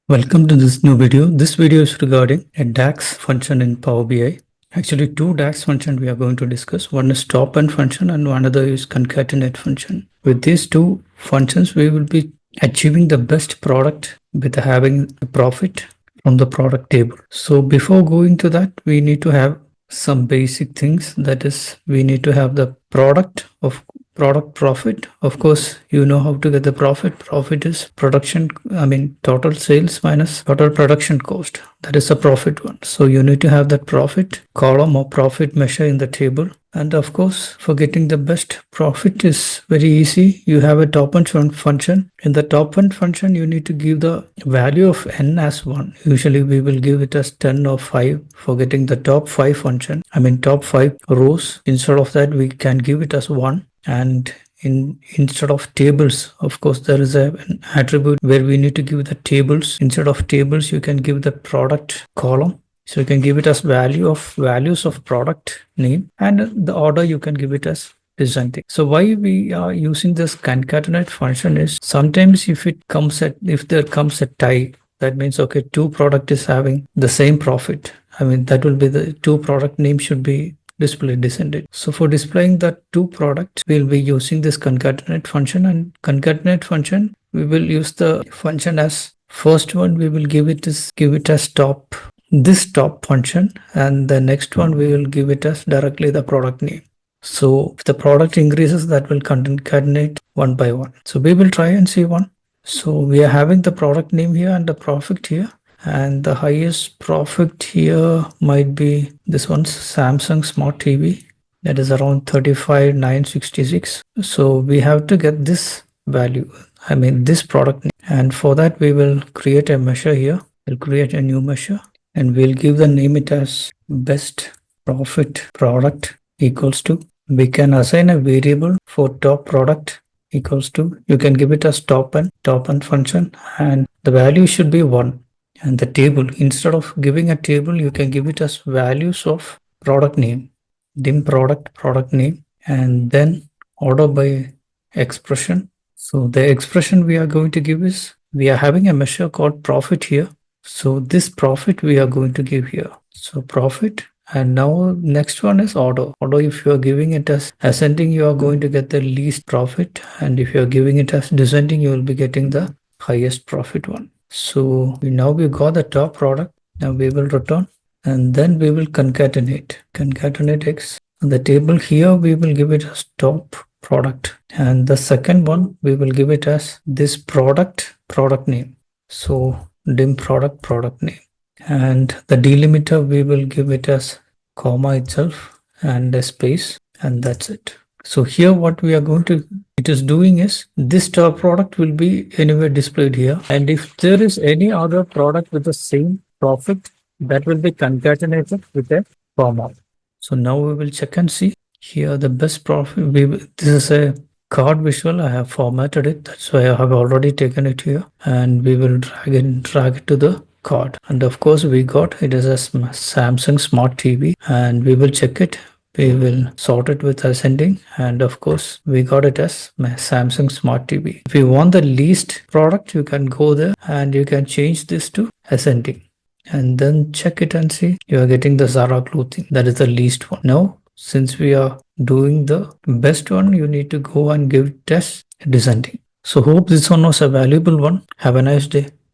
Welcome to this new video. This video is regarding a DAX function in Power BI. Actually, two DAX functions we are going to discuss. One is TopN function and another is Concatenate function. With these two functions, we will be achieving the best product with having a profit from the product table. So before going to that, we need to have some basic things. That is, we need to have the product profit. Of course, you know how to get the profit. Profit is total sales minus total production cost. That is the profit one. So you need to have that profit column or profit measure in the table. And of course, for getting the best profit is very easy. You have a TopN function. In the TopN function, you need to give the value of n as 1. Usually we will give it as 10 or 5 for getting the top 5 function. Top 5 rows. Instead of that, we can give it as 1. And instead of tables, of course, there is an attribute where we need to give the tables. Instead of tables, you can give the product column. So you can give it as values of product name, and the order you can give it as presenting. So why we are using this concatenate function is sometimes if there comes a tie, that means okay, two product is having the same profit. That will be the two product name should be display descended. So for displaying the two products, we'll be using this concatenate function, and concatenate function we will use the function as first one we will give it as top function, and the next one we will give it as directly the product name. So if the product increases, that will concatenate one by one. So we will try and see one. So we are having the product name here and the profit here. And the highest profit here might be this one's Samsung Smart TV. That is around 35,966. So we have to get this value, this product name. And for that, we will create a measure here. We'll create a new measure and we'll give the name it as best profit product equals to. We can assign a variable for top product equals to. You can give it as TopN function, and the value should be 1. And the table, instead of giving a table, you can give it as values of product name, dim product name, and then order by expression. So the expression we are going to give is, we are having a measure called profit here. So this profit we are going to give here. So profit, and now next one is order. Order, if you are giving it as ascending, you are going to get the least profit. And if you are giving it as descending, you will be getting the highest profit one. So now we got the top product. Now we will return, and then we will concatenate X. And the table here we will give it as top product, and the second one we will give it as this product name. So dim product name, and the delimiter we will give it as comma itself and a space, and that's it. So here what we are going to it is doing is, this top product will be anywhere displayed here, and if there is any other product with the same profit, that will be concatenated with a comma. So now we will check and see here the best profit. This is a card visual. I have formatted it, that's why I have already taken it here, and we will drag it to the card. And of course we got it as a Samsung Smart TV, and we will check it. We will sort it with ascending, and of course we got it as Samsung Smart TV. If you want the least product, you can go there and you can change this to ascending, and then check it and see you are getting the Zara clothing. That is the least one. Now since we are doing the best one, you need to go and give it as descending. So hope this one was a valuable one. Have a nice day.